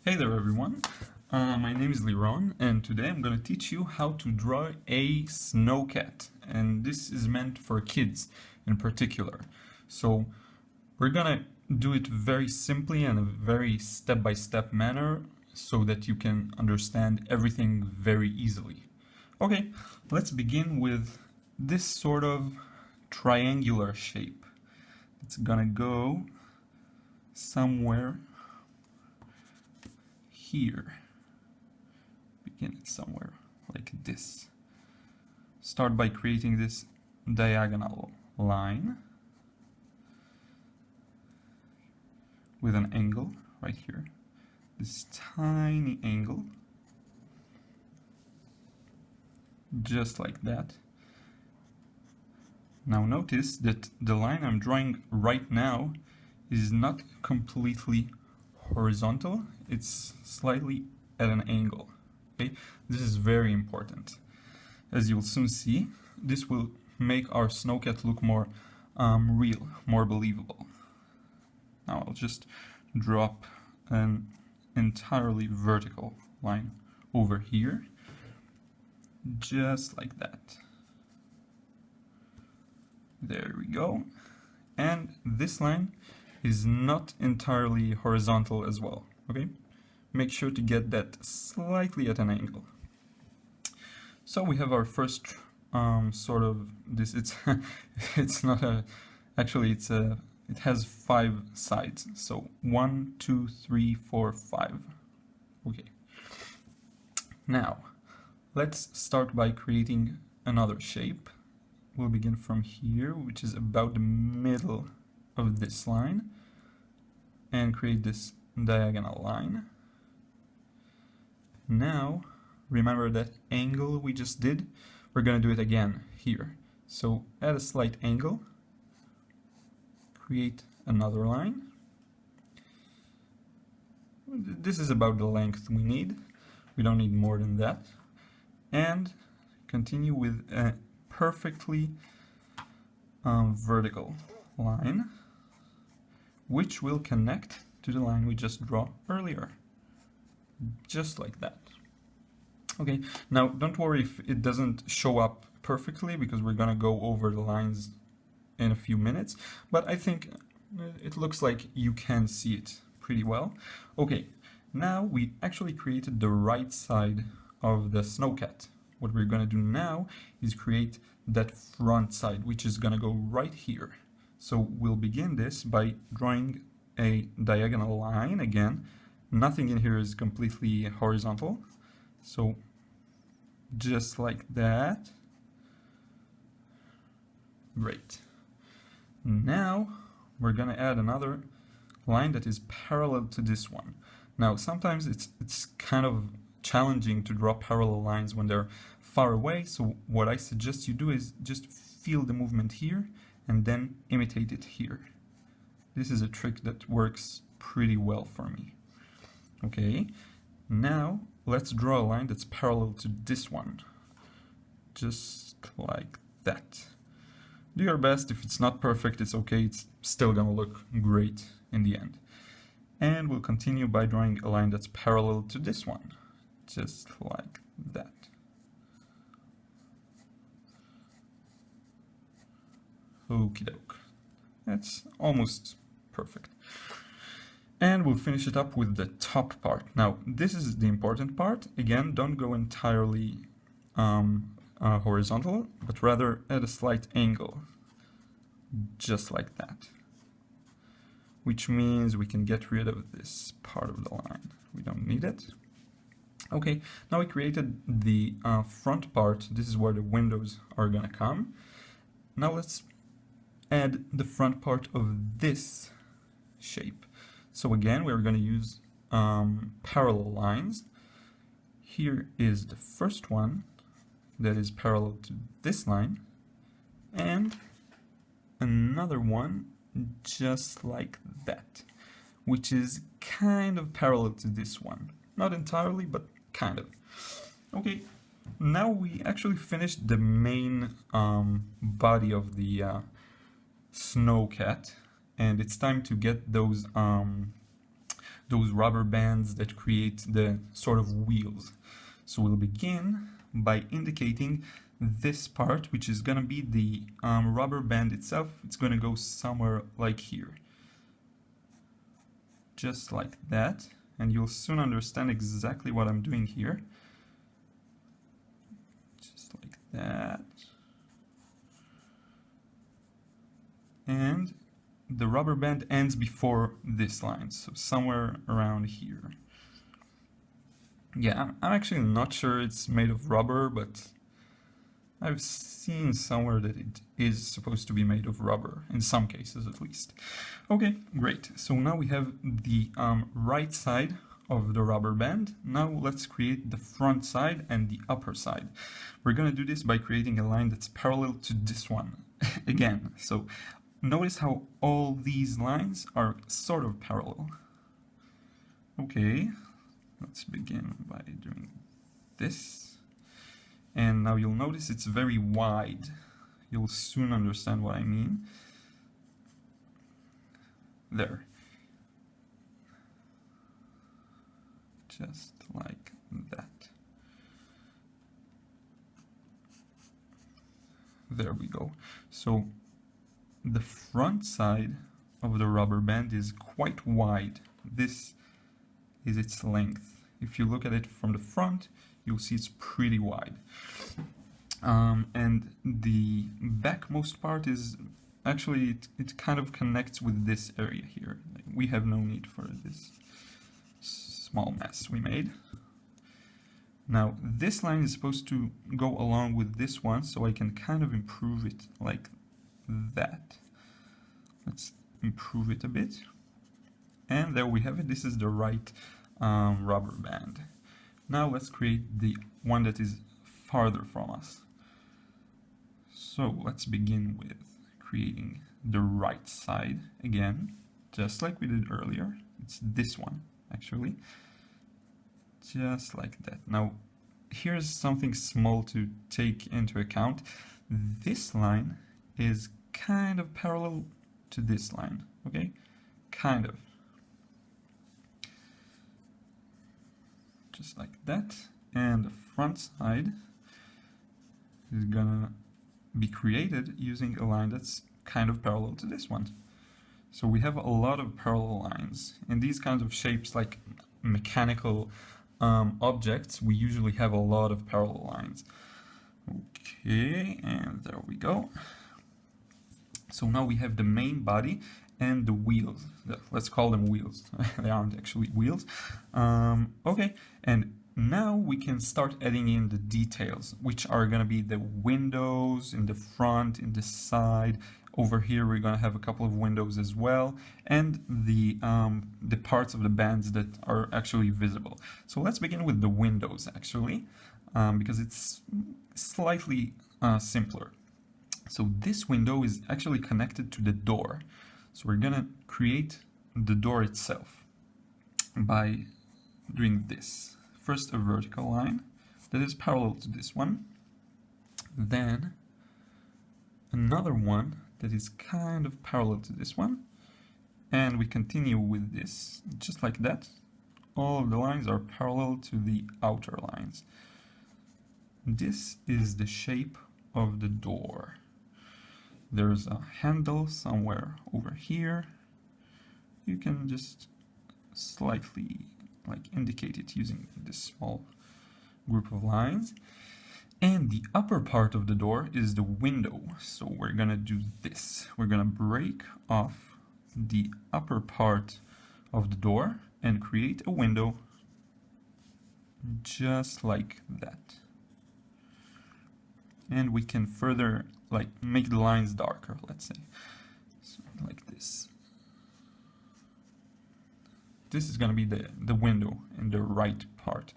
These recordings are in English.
Hey there everyone, my name is Liron and today I'm going to teach you how to draw a snowcat, and this is meant for kids in particular. So we're going to do it very simply in a very step-by-step manner so that you can understand everything very easily. Okay, let's begin with this sort of triangular shape. It's gonna go somewhere here. Begin it somewhere like this. Start by creating this diagonal line with an angle right here. This tiny angle. Just like that. Now notice that the line I'm drawing right now is not completely horizontal, it's slightly at an angle. Okay, this is very important. As you'll soon see, this will make our snowcat look more real, more believable. Now I'll just drop an entirely vertical line over here, just like that. There we go. And this line is not entirely horizontal as well, okay? Make sure to get that slightly at an angle. So we have our first sort of this, it's not a, actually it has 5 sides. So 1, 2, 3, 4, 5. Okay. Now, let's start by creating another shape. We'll begin from here, which is about the middle of this line, and create this diagonal line. Now, remember that angle we just did? We're going to do it again here. So, at a slight angle, create another line. This is about the length we need. We don't need more than that. And continue with a perfectly vertical line, which will connect to the line we just drew earlier, just like that. Okay, now don't worry if it doesn't show up perfectly, because we're gonna go over the lines in a few minutes, but I think it looks like you can see it pretty well. Okay, now we actually created the right side of the snowcat. What we're gonna do now is create that front side, which is gonna go right here. So we'll begin this by drawing a diagonal line again. Nothing in here is completely horizontal. So just like that. Great. Now we're gonna add another line that is parallel to this one. Now sometimes it's kind of challenging to draw parallel lines when they're far away, so what I suggest you do is just feel the movement here and then imitate it here. This is a trick that works pretty well for me. Okay, now let's draw a line that's parallel to this one, just like that. Do your best. If it's not perfect, it's okay, it's still gonna look great in the end. And we'll continue by drawing a line that's parallel to this one, just like that. Okie doke. That's almost perfect. And we'll finish it up with the top part. Now, this is the important part. Again, don't go entirely horizontal, but rather at a slight angle, just like that. Which means we can get rid of this part of the line. We don't need it. Okay, now we created the front part. This is where the windows are gonna come. Now let's add the front part of this shape. So again, we're going to use parallel lines. Here is the first one that is parallel to this line, and another one just like that, which is kind of parallel to this one. Not entirely, but kind of. Okay, now we actually finished the main body of the snowcat, and it's time to get those those rubber bands that create the sort of wheels. So we'll begin by indicating this part, which is going to be the rubber band itself. It's going to go somewhere like here. Just like that. And you'll soon understand exactly what I'm doing here. Just like that. And the rubber band ends before this line, so somewhere around here. Yeah, I'm actually not sure it's made of rubber, but I've seen somewhere that it is supposed to be made of rubber, in some cases at least. Okay, great. So now we have the right side of the rubber band. Now let's create the front side and the upper side. We're going to do this by creating a line that's parallel to this one again. So notice how all these lines are sort of parallel. Okay, let's begin by doing this. And now you'll notice it's very wide. You'll soon understand what I mean. There. Just like that. There we go. So the front side of the rubber band is quite wide. This is its length. If you look at it from the front, you'll see it's pretty wide. And the backmost part is actually, it kind of connects with this area here. We have no need for this small mess we made. Now, this line is supposed to go along with this one, so I can kind of improve it like that. Let's improve it a bit. And there we have it. This is the right rubber band. Now let's create the one that is farther from us. So let's begin with creating the right side again, just like we did earlier. It's this one, actually. Just like that. Now, here's something small to take into account. This line is kind of parallel to this line, okay? Kind of. Just like that. And the front side is gonna be created using a line that's kind of parallel to this one. So we have a lot of parallel lines. In these kinds of shapes, like mechanical objects, we usually have a lot of parallel lines. Okay, and there we go. So now we have the main body and the wheels. Let's call them wheels. They aren't actually wheels. Okay, and now we can start adding in the details, which are going to be the windows in the front, in the side. Over here we're going to have a couple of windows as well, and the parts of the bands that are actually visible. So let's begin with the windows, actually, because it's slightly simpler. So this window is actually connected to the door. So we're going to create the door itself by doing this. First, a vertical line that is parallel to this one. Then another one that is kind of parallel to this one. And we continue with this, just like that. All of the lines are parallel to the outer lines. This is the shape of the door. There's a handle somewhere over here. You can just slightly indicate it using this small group of lines. And the upper part of the door is the window. So we're gonna do this. We're gonna break off the upper part of the door and create a window just like that. And we can further make the lines darker, let's say. So like this. This is gonna be the window in the right part.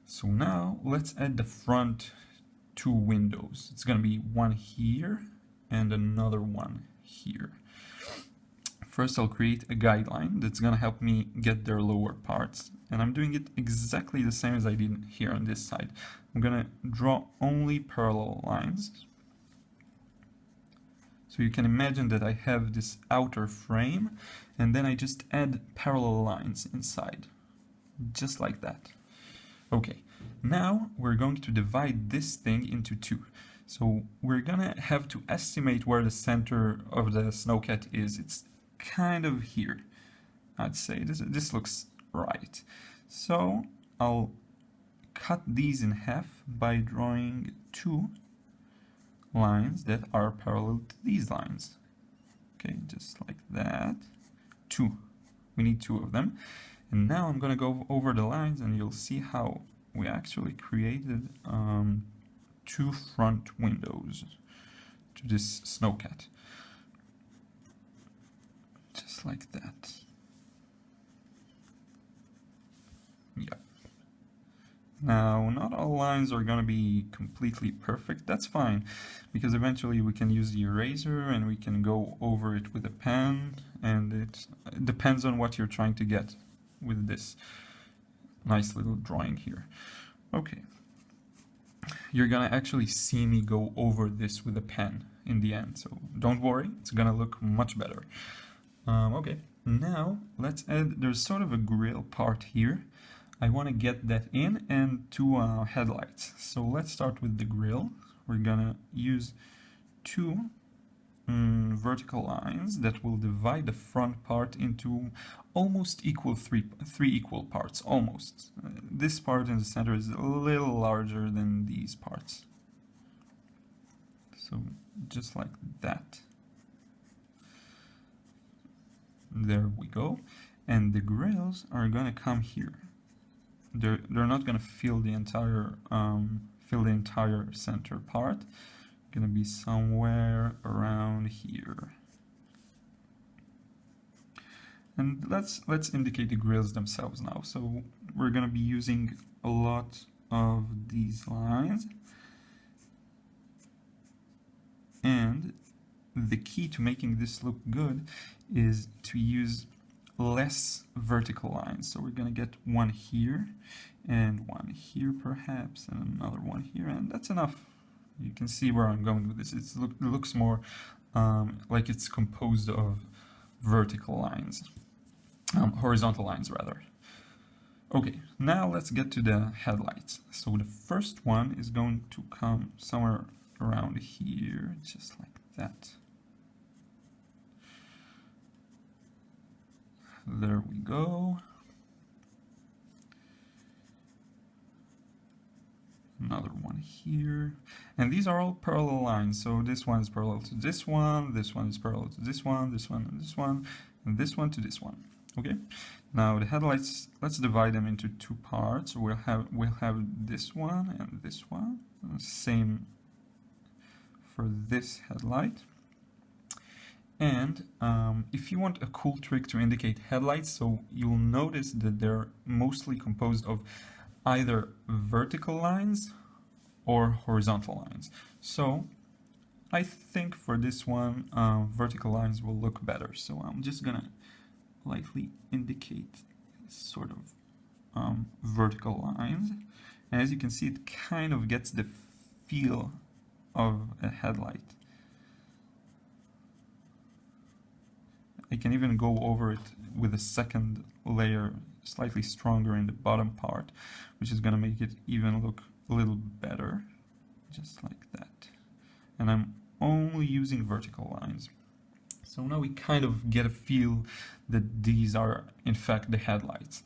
So now let's add the front two windows. It's gonna be one here and another one here. First I'll create a guideline that's gonna help me get their lower parts. And I'm doing it exactly the same as I did here on this side. I'm gonna draw only parallel lines. So you can imagine that I have this outer frame, and then I just add parallel lines inside, just like that. Okay, now we're going to divide this thing into two. So we're gonna have to estimate where the center of the snowcat is. It's kind of here, I'd say. This looks right. So I'll cut these in half by drawing two lines that are parallel to these lines. Okay, just like that. Two. We need two of them. And now I'm going to go over the lines and you'll see how we actually created two front windows to this snowcat. Just like that. Yeah. Now, not all lines are going to be completely perfect. That's fine, because eventually we can use the eraser and we can go over it with a pen, and it depends on what you're trying to get with this nice little drawing here. Okay. You're going to actually see me go over this with a pen in the end, so don't worry, it's going to look much better. Okay, now let's add, there's sort of a grill part here. I want to get that in, and two headlights. So let's start with the grill. We're gonna use two vertical lines that will divide the front part into almost equal three equal parts, almost. This part in the center is a little larger than these parts. So just like that. There we go. And the grills are gonna come here. They're not going to fill the entire center part. Going to be somewhere around here. And let's indicate the grills themselves now. So we're going to be using a lot of these lines. And the key to making this look good is to use less vertical lines. So we're going to get one here and one here perhaps, and another one here, and that's enough. You can see where I'm going with this. It looks more like it's composed of vertical lines, horizontal lines rather. Okay, now let's get to the headlights. So the first one is going to come somewhere around here, just like that. There we go. Another one here. And these are all parallel lines. So this one is parallel to this one is parallel to this one, this one, and this one, and this one to this one. Okay. Now the headlights, let's divide them into two parts. We'll have this one and this one. Same for this headlight. And if you want a cool trick to indicate headlights, so you'll notice that they're mostly composed of either vertical lines or horizontal lines. So I think for this one, vertical lines will look better. So I'm just gonna lightly indicate sort of vertical lines. And as you can see, it kind of gets the feel of a headlight. I can even go over it with a second layer, slightly stronger in the bottom part, which is going to make it even look a little better, just like that. And I'm only using vertical lines. So now we kind of get a feel that these are in fact the headlights.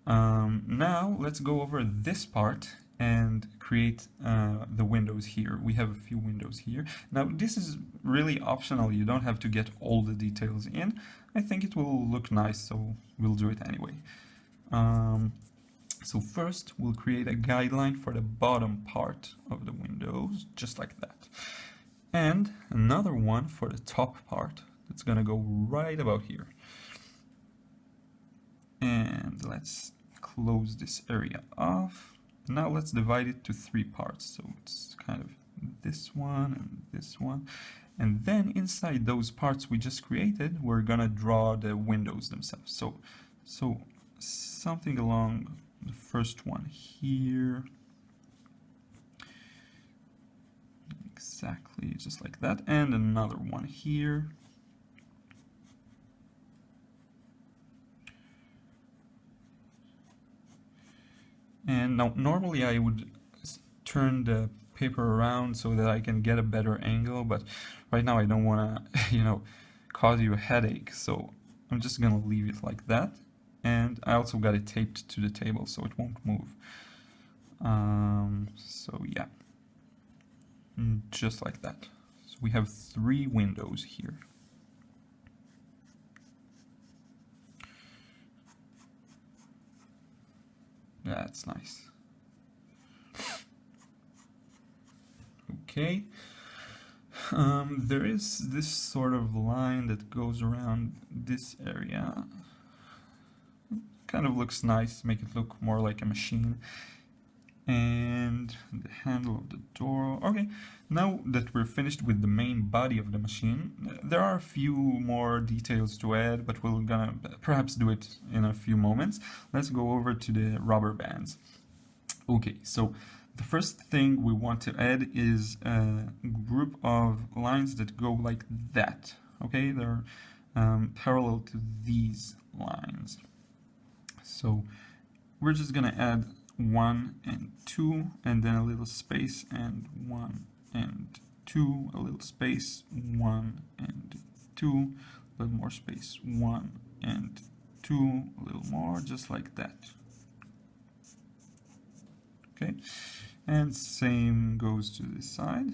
Now let's go over this part and create the windows here. We have a few windows here. Now this is really optional, you don't have to get all the details in. I think it will look nice, so we'll do it anyway. So first we'll create a guideline for the bottom part of the windows, just like that. And another one for the top part, that's gonna go right about here. And let's close this area off. Now let's divide it to three parts. So it's kind of this one and this one. And then inside those parts we just created, we're gonna draw the windows themselves. So something along the first one here. Like exactly just like that, and another one here. And now normally I would turn the paper around so that I can get a better angle, but right now I don't want to, you know, cause you a headache, so I'm just gonna leave it like that. And I also got it taped to the table so it won't move. So yeah, just like that. So we have 3 windows here. That's nice. Okay. There is this sort of line that goes around this area. Kind of looks nice, make it look more like a machine. And the handle of the door. Okay, now that we're finished with the main body of the machine, there are a few more details to add, but we're gonna perhaps do it in a few moments. Let's go over to the rubber bands. Okay, so the first thing we want to add is a group of lines that go like that. Okay, they're parallel to these lines. So we're just gonna add 1 and 2, and then a little space, and 1 and 2, a little space, 1 and 2, a little more space, 1 and 2, a little more, just like that. Okay, and same goes to this side.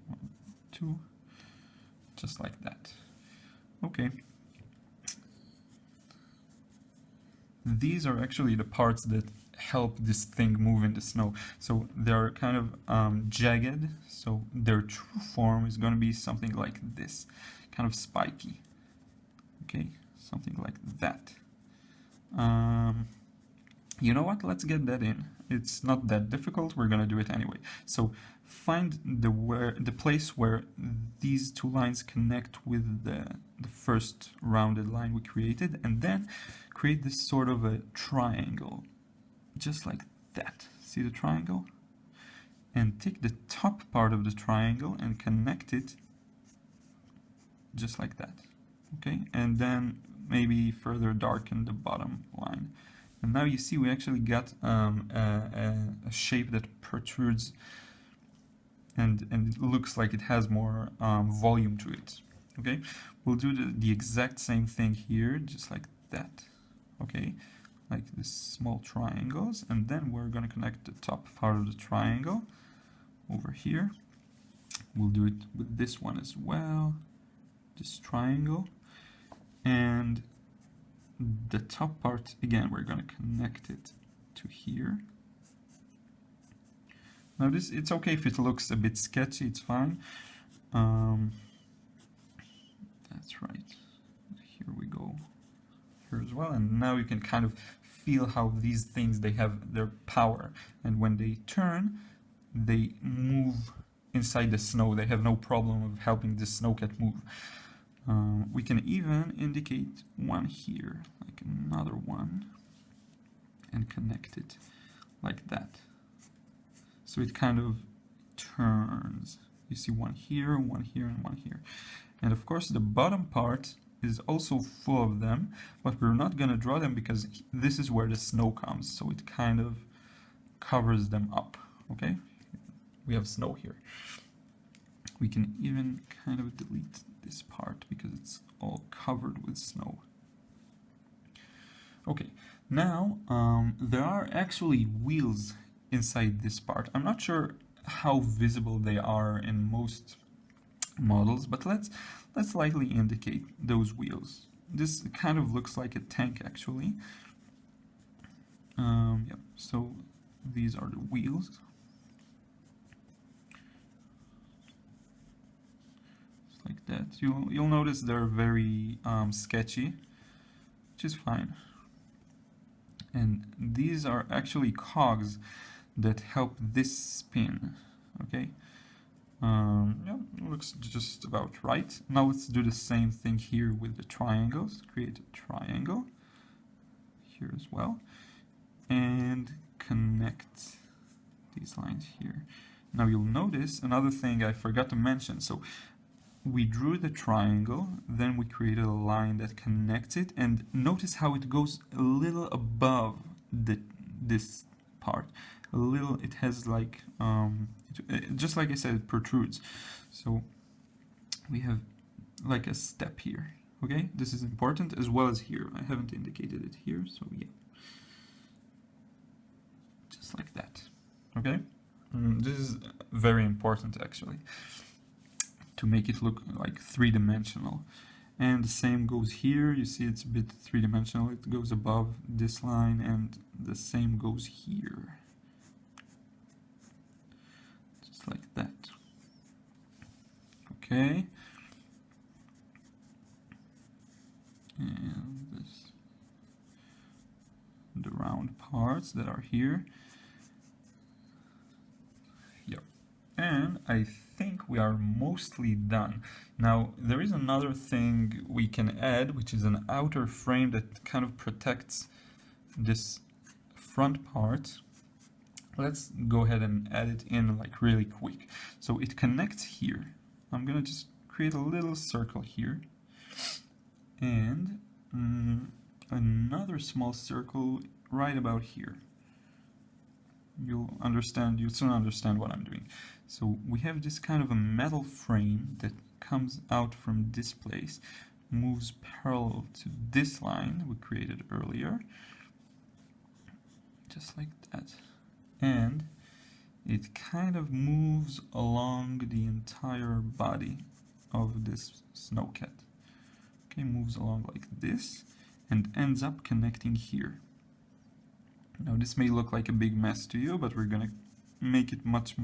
1, 2, just like that. Okay. These are actually the parts that help this thing move in the snow. So they're kind of jagged, so their true form is going to be something like this, kind of spiky. Okay, something like that. You know what? Let's get that in. It's not that difficult. We're going to do it anyway. So find the place where these 2 lines connect with the first rounded line we created, and then create this sort of a triangle, just like that. See the triangle? And take the top part of the triangle and connect it just like that. Okay, and then maybe further darken the bottom line. And now you see we actually got a shape that protrudes, and it looks like it has more volume to it. Okay, we'll do the exact same thing here, just like that. Okay, like these small triangles, and then we're going to connect the top part of the triangle over here. We'll do it with this one as well, this triangle, and the top part, again, we're going to connect it to here. Now this, it's okay if it looks a bit sketchy, it's fine. That's right. Here we go. Here as well, and now you can kind of feel how these things, they have their power, and when they turn, they move inside the snow. They have no problem of helping the snowcat move. We can even indicate one here, like another one, and connect it like that. So it kind of turns. You see one here, and one here. And of course the bottom part is also full of them, but we're not going to draw them because this is where the snow comes, so it kind of covers them up. Okay, we have snow here. We can even kind of delete this part because it's all covered with snow. Okay, now there are actually wheels inside this part. I'm not sure how visible they are in most models, but let's lightly indicate those wheels. This kind of looks like a tank actually. Yeah, so these are the wheels. Just like that. You'll notice they're very sketchy, which is fine. And these are actually cogs that help this spin. Okay. Yeah, looks just about right. Now let's do the same thing here with the triangles. Create a triangle here as well, and connect these lines here. Now you'll notice another thing I forgot to mention. So we drew the triangle, then we created a line that connects it, and notice how it goes a little above this part. A little, it has like, just like I said, it protrudes. So we have like a step here, okay? This is important, as well as here. I haven't indicated it here, so yeah. Just like that, okay? This is very important, actually, to make it look like three-dimensional. And the same goes here. You see it's a bit three-dimensional. It goes above this line, and the same goes here. Just like that. Okay. And this, the round parts that are here. Yep. And I think we are mostly done. Now, there is another thing we can add, which is an outer frame that kind of protects this front part. Let's go ahead and add it in like really quick. So it connects here. I'm gonna just create a little circle here, and another small circle right about here. You'll soon understand what I'm doing. So we have this kind of a metal frame that comes out from this place, moves parallel to this line we created earlier, just like that. And it kind of moves along the entire body of this snowcat. Okay, moves along like this and ends up connecting here. Now this may look like a big mess to you, but we're gonna make it much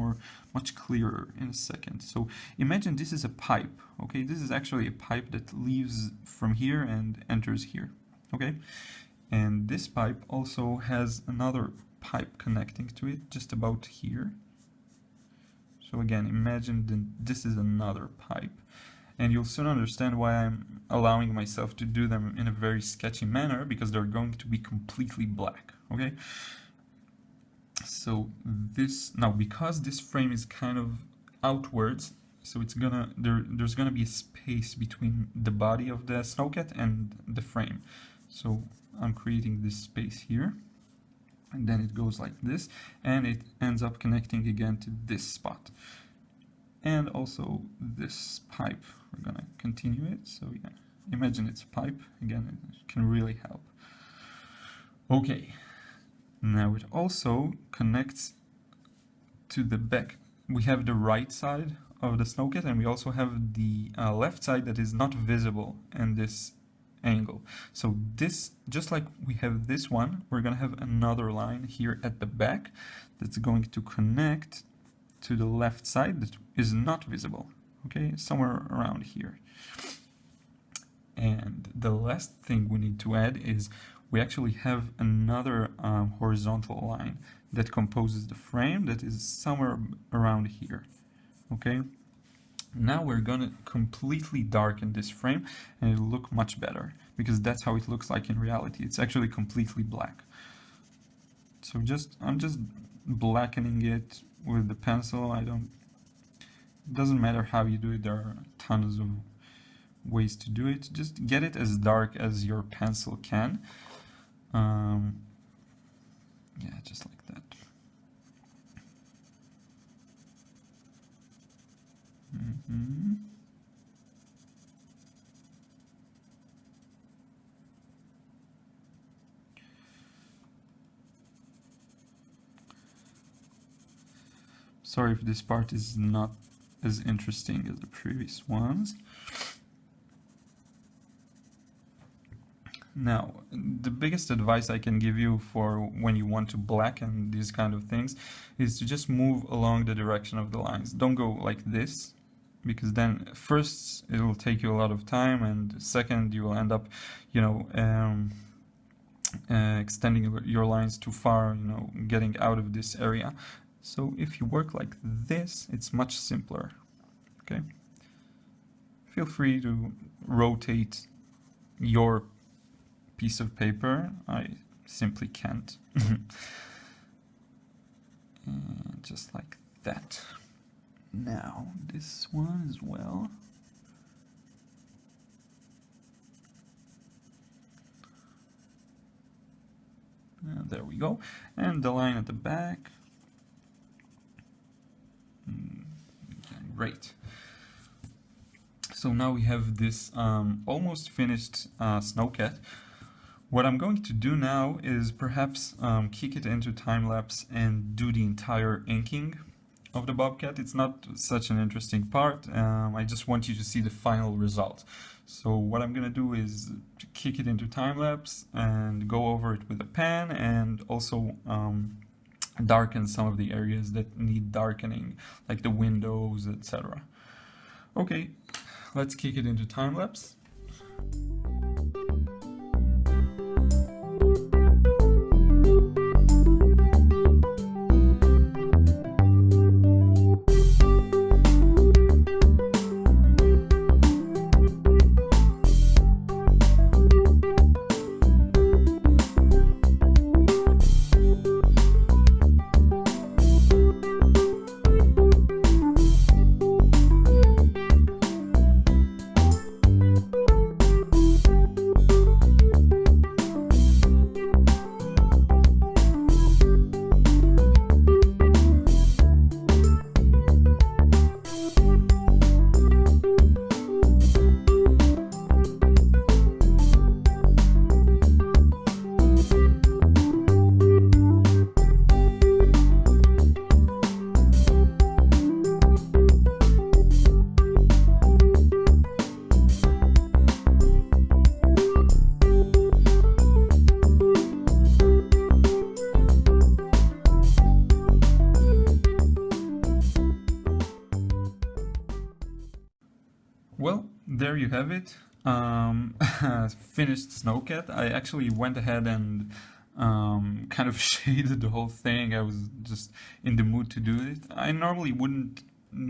clearer in a second. So imagine this is a pipe, okay? This is actually a pipe that leaves from here and enters here, okay? And this pipe also has another pipe connecting to it just about here. So again, imagine that this is another pipe. And you'll soon understand why I'm allowing myself to do them in a very sketchy manner, because they're going to be completely black, okay? So this, now because this frame is kind of outwards, so it's gonna, there's gonna be a space between the body of the snowcat and the frame. So I'm creating this space here, and then it goes like this, and it ends up connecting again to this spot. And also this pipe, we're gonna continue it. So yeah, imagine it's a pipe, again, it can really help. Okay, now it also connects to the back. We have the right side of the snowcat, and we also have the left side that is not visible in this angle. So this, just like we have this one, we're gonna have another line here at the back that's going to connect to the left side that is not visible, okay, somewhere around here. And the last thing we need to add is we actually have another horizontal line that composes the frame that is somewhere around here, okay? Now we're gonna completely darken this frame and it'll look much better, because that's how it looks like in reality. It's actually completely black. So I'm just blackening it with the pencil. It doesn't matter how you do it, there are tons of ways to do it. Just get it as dark as your pencil can. Yeah, just like that. Sorry if this part is not as interesting as the previous ones. Now, the biggest advice I can give you for when you want to blacken these kind of things is to just move along the direction of the lines. Don't go like this, because then first it will take you a lot of time, and second you will end up, you know, extending your lines too far, you know, getting out of this area. So if you work like this, it's much simpler, okay? Feel free to rotate your piece of paper. I simply can't. And just like that. Now this one as well. There we go. And the line at the back. Okay, great. So now we have this almost finished Snowcat. What I'm going to do now is perhaps kick it into Timelapse and do the entire inking of the bobcat. It's not such an interesting part. I just want you to see the final result. So what I'm going to do is to kick it into Timelapse and go over it with a pen, and also darken some of the areas that need darkening, like the windows, etc. Okay, let's kick it into Timelapse. Well, there you have it. Finished Snowcat. I actually went ahead and kind of shaded the whole thing. I was just in the mood to do it. I normally wouldn't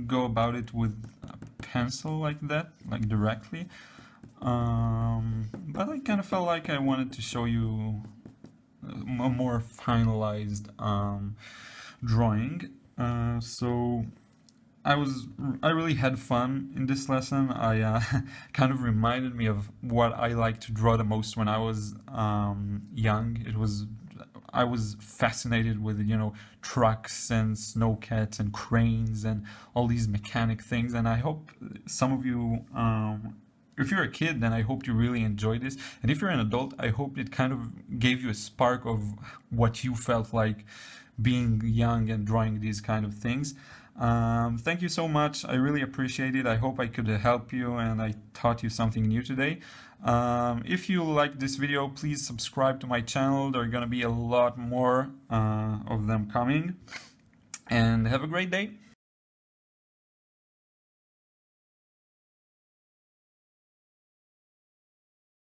go about it with a pencil like that, like directly. But I kind of felt like I wanted to show you a more finalized drawing. So I really had fun in this lesson. I kind of reminded me of what I liked to draw the most when I was young. I was fascinated with, you know, trucks and snowcats and cranes and all these mechanic things. And I hope some of you, if you're a kid, then I hope you really enjoyed this. And if you're an adult, I hope it kind of gave you a spark of what you felt like being young and drawing these kind of things. Thank you so much. I really appreciate it. I hope I could help you and I taught you something new today. If you like this video, please subscribe to my channel. There are going to be a lot more of them coming. And have a great day.